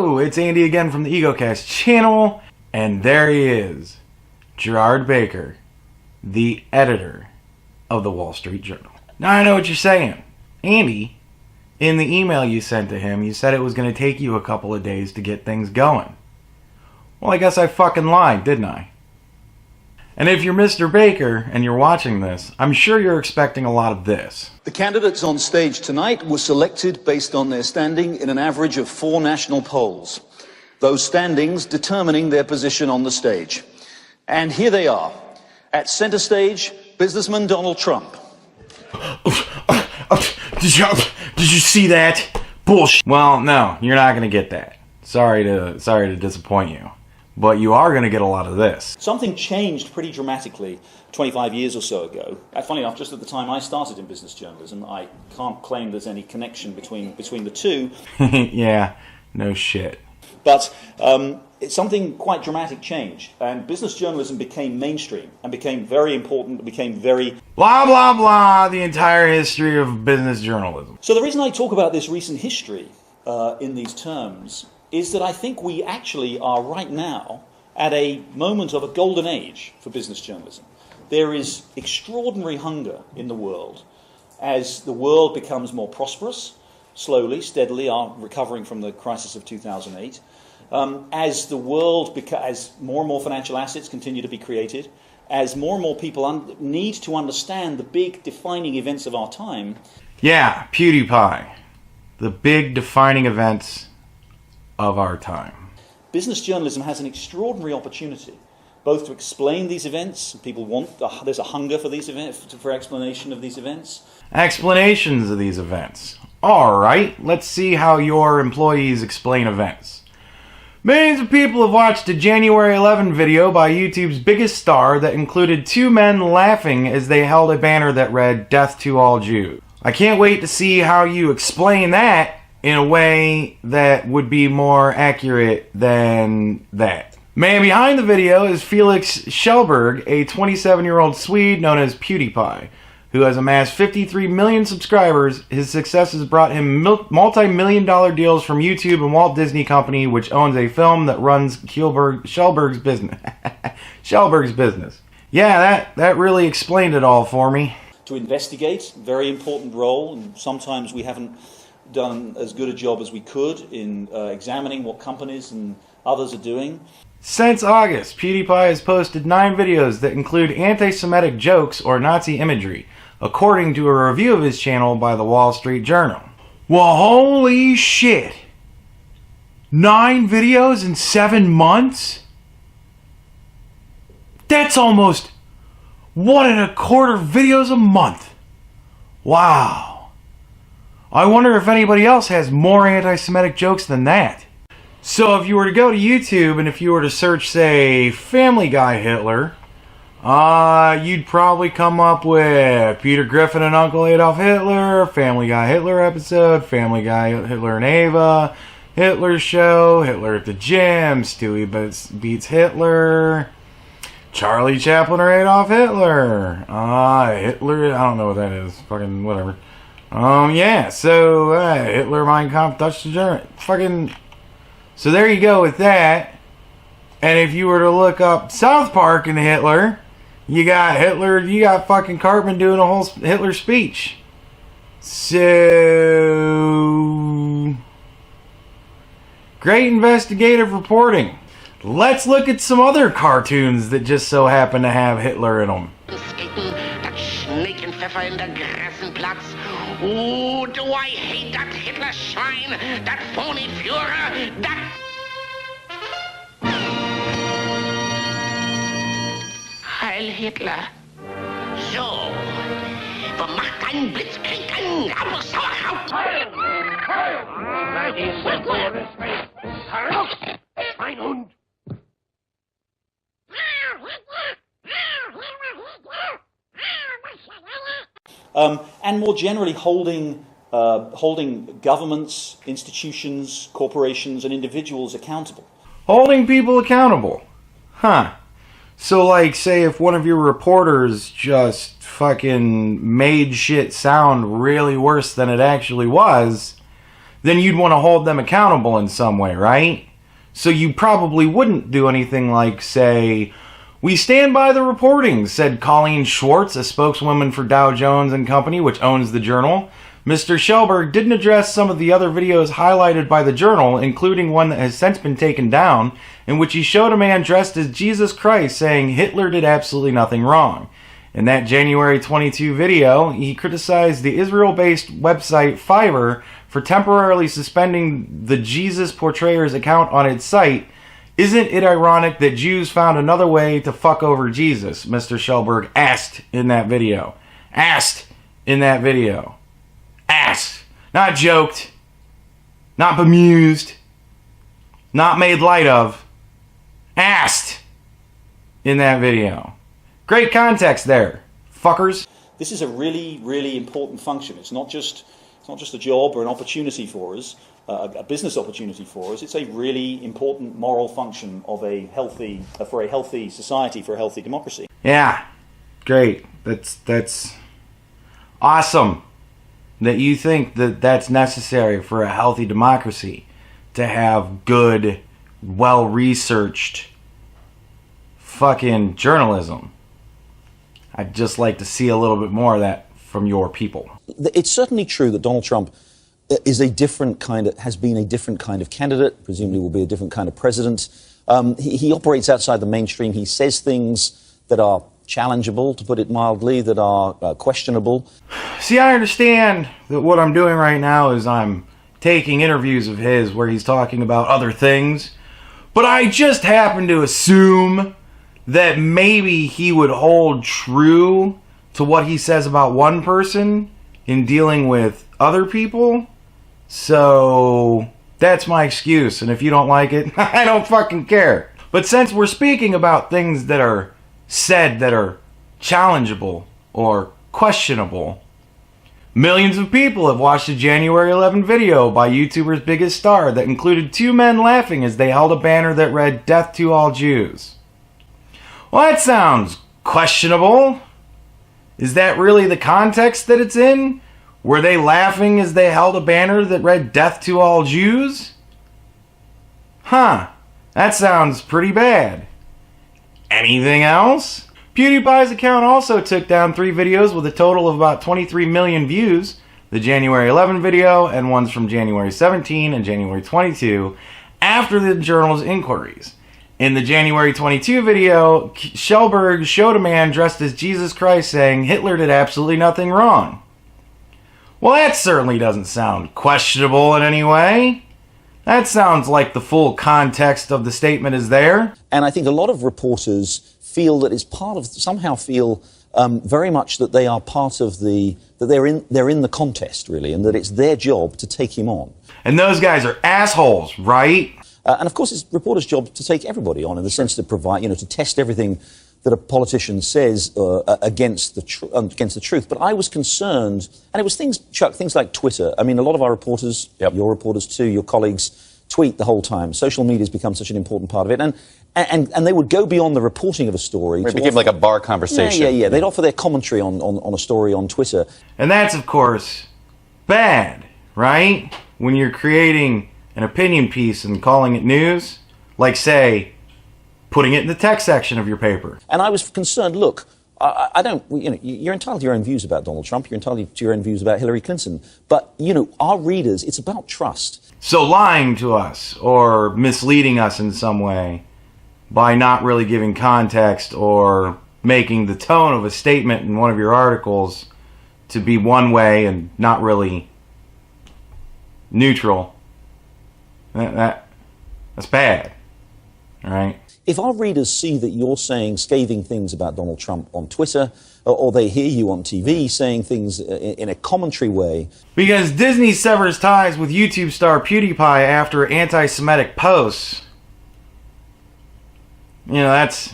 Hello, it's Andy again from the Egocast channel, and there he is, Gerard Baker, the editor of the Wall Street Journal. Now I know what you're saying. Andy, in the email you sent to him, you said it was going to take you a couple of days to get things going. Well, I guess I fucking lied, didn't I? And if you're Mr. Baker and you're watching this, I'm sure you're expecting a lot of this. The candidates on stage tonight were selected based on their standing in an average of 4 national polls. Those standings determining their position on the stage. And here they are. At center stage, businessman Donald Trump. Did you see that? Bullshit. Well, no, you're not going to get that. Sorry to disappoint you. But you are going to get a lot of this. Something changed pretty dramatically 25 years or so ago. Funny enough, just at the time I started in business journalism, I can't claim there's any connection between the two. Yeah, no shit. But something quite dramatic changed, and business journalism became mainstream and became very important, became very... Blah, blah, blah, the entire history of business journalism. So the reason I talk about this recent history in these terms is that I think we actually are right now at a moment of a golden age for business journalism. There is extraordinary hunger in the world as the world becomes more prosperous, slowly, steadily, are recovering from the crisis of 2008. As the world, as more and more financial assets continue to be created, as more and more people need to understand the big defining events of our time. Yeah, PewDiePie. The big defining events of our time. Business journalism has an extraordinary opportunity, both to explain these events. People there's a hunger for these events, for explanation of these events. Explanations of these events. Alright, let's see how your employees explain events. Millions of people have watched a January 11 video by YouTube's biggest star that included 2 men laughing as they held a banner that read, "Death to all Jews." I can't wait to see how you explain that in a way that would be more accurate than that. Man behind the video is Felix Kjellberg, a 27-year-old Swede known as PewDiePie, who has amassed 53 million subscribers. His success has brought him multi-million-dollar deals from YouTube and Walt Disney Company, which owns a film that runs Kjellberg's business. Kjellberg's business. Yeah, that really explained it all for me. To investigate, very important role, and sometimes we haven't done as good a job as we could in examining what companies and others are doing. Since August, PewDiePie has posted 9 videos that include anti-Semitic jokes or Nazi imagery, according to a review of his channel by the Wall Street Journal. Well, holy shit! 9 videos in 7 months? That's almost 1.25 videos a month. Wow. I wonder if anybody else has more anti-Semitic jokes than that. So if you were to go to YouTube and if you were to search, say, Family Guy Hitler, you'd probably come up with Peter Griffin and Uncle Adolf Hitler, Family Guy Hitler episode, Family Guy Hitler and Ava, Hitler show, Hitler at the gym, Stewie beats Hitler, Charlie Chaplin or Adolf Hitler, Hitler, I don't know what that is, fucking whatever. Yeah, so, Hitler, Mein Kampf, Dutch to German. Fucking. So there you go with that. And if you were to look up South Park and Hitler, you got fucking Cartman doing a whole Hitler speech. So. Great investigative reporting. Let's look at some other cartoons that just so happen to have Hitler in them. Oh, do I hate that Hitler swine, that phony Führer, that... Heil Hitler. So, wo macht ein Blitzkrieg ein Sauerkraut? Heil! Schweinhund! And more generally holding governments, institutions, corporations, and individuals accountable. Holding people accountable. Huh. So, like, say if one of your reporters just fucking made shit sound really worse than it actually was, then you'd want to hold them accountable in some way, right? So you probably wouldn't do anything like, say, "We stand by the reporting," said Colleen Schwartz, a spokeswoman for Dow Jones and Company, which owns the Journal. Mr. Schellberg didn't address some of the other videos highlighted by the Journal, including one that has since been taken down, in which he showed a man dressed as Jesus Christ saying Hitler did absolutely nothing wrong. In that January 22 video, he criticized the Israel-based website Fiverr for temporarily suspending the Jesus Portrayers account on its site. "Isn't it ironic that Jews found another way to fuck over Jesus?" Mr. Schellberg asked in that video. Asked in that video. Asked. Not joked. Not bemused. Not made light of. Asked in that video. Great context there, fuckers. This is a really, really important function. It's not just a job or an opportunity for us, a business opportunity for us. It's a really important moral function of for a healthy society, for a healthy democracy. Yeah, great. That's awesome that you think that that's necessary for a healthy democracy, to have good, well-researched fucking journalism. I'd just like to see a little bit more of that from your people. It's certainly true that Donald Trump is a different kind of, has been a different kind of candidate, presumably will be a different kind of president. He operates outside the mainstream. He says things that are challengeable, to put it mildly, that are questionable. See, I understand that what I'm doing right now is I'm taking interviews of his where he's talking about other things, but I just happen to assume that maybe he would hold true to what he says about one person in dealing with other people. So that's my excuse, and if you don't like it, I don't fucking care. But since we're speaking about things that are said that are challengeable or questionable, millions of people have watched a January 11 video by YouTuber's biggest star that included two men laughing as they held a banner that read "Death to all Jews." Well, that sounds questionable. Is that really the context that it's in? Were they laughing as they held a banner that read "Death to all Jews"? Huh, that sounds pretty bad. Anything else? PewDiePie's account also took down 3 videos with a total of about 23 million views. The January 11 video and ones from January 17 and January 22 after the Journal's inquiries. In the January 22 video, Schellberg showed a man dressed as Jesus Christ saying Hitler did absolutely nothing wrong. Well, that certainly doesn't sound questionable in any way. That sounds like the full context of the statement is there. And I think a lot of reporters feel that it's part of, somehow feel very much that they are part of that they're in the contest, really, and that it's their job to take him on. And those guys are assholes, right? And of course, it's reporters' job to take everybody on, in the sense to provide, to test everything that a politician says against the truth. But I was concerned, and it was Chuck, things like Twitter. I mean, a lot of our reporters, your reporters too, your colleagues, tweet the whole time. Social media has become such an important part of it, and they would go beyond the reporting of a story. It became like a bar conversation. Yeah. They'd offer their commentary on a story on Twitter. And that's, of course, bad, right? When you're creating an opinion piece and calling it news, like, say, putting it in the text section of your paper. And I was concerned, look, I don't, you're entitled to your own views about Donald Trump, you're entitled to your own views about Hillary Clinton, but, our readers, it's about trust. So lying to us or misleading us in some way by not really giving context or making the tone of a statement in one of your articles to be one way and not really neutral, that's bad, all right? If our readers see that you're saying scathing things about Donald Trump on Twitter, or they hear you on TV saying things in a commentary way... Because Disney severs ties with YouTube star PewDiePie after anti-Semitic posts, that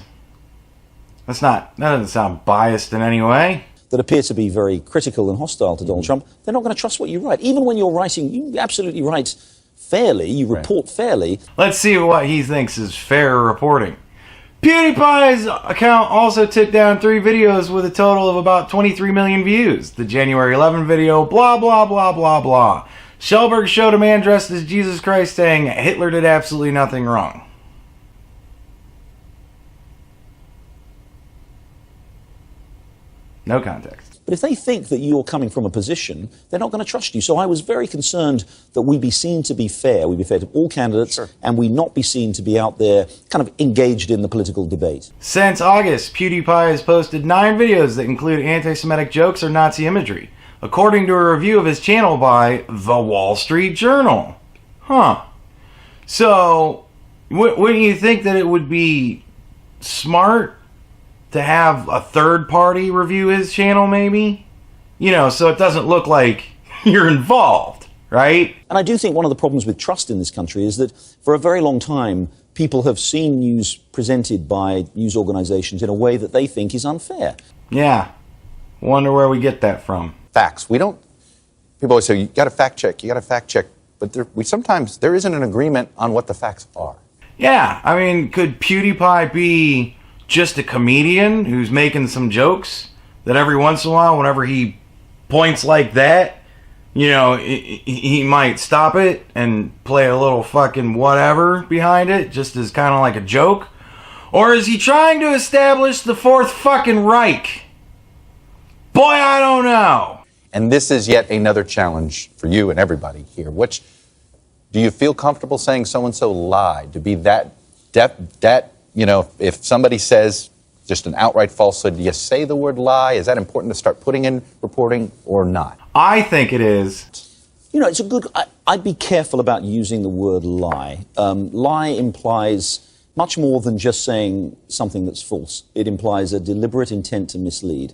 doesn't sound biased in any way. That appear to be very critical and hostile to Donald Trump, they're not going to trust what you write. Even when you're writing, you absolutely write fairly, you report fairly. Let's see what he thinks is fair reporting. PewDiePie's account also took down 3 videos with a total of about 23 million views. The January 11 video, blah, blah, blah, blah, blah. Schellberg showed a man dressed as Jesus Christ saying Hitler did absolutely nothing wrong. No context. But if they think that you're coming from a position, they're not going to trust you. So I was very concerned that we be seen to be fair. We be fair to all candidates, sure, and we not be seen to be out there kind of engaged in the political debate. Since August, PewDiePie has posted 9 videos that include anti-Semitic jokes or Nazi imagery, according to a review of his channel by The Wall Street Journal. So, wouldn't you think that it would be smart to have a third party review his channel, maybe? You know, so it doesn't look like you're involved, right? And I do think one of the problems with trust in this country is that for a very long time, people have seen news presented by news organizations in a way that they think is unfair. Yeah. Wonder where we get that from. Facts. People always say, you got to fact check, but sometimes there isn't an agreement on what the facts are. Yeah, I mean, could PewDiePie be just a comedian who's making some jokes that every once in a while, whenever he points like that, you know, he might stop it and play a little fucking whatever behind it, just as kind of like a joke? Or is he trying to establish the Fourth fucking Reich? Boy, I don't know. And this is yet another challenge for you and everybody here. Do you feel comfortable saying so-and-so lied? To be that, you know, if somebody says just an outright falsehood, do you say the word lie? Is that important to start putting in reporting or not? I think it is. You know, I'd be careful about using the word lie. Lie implies much more than just saying something that's false. It implies a deliberate intent to mislead.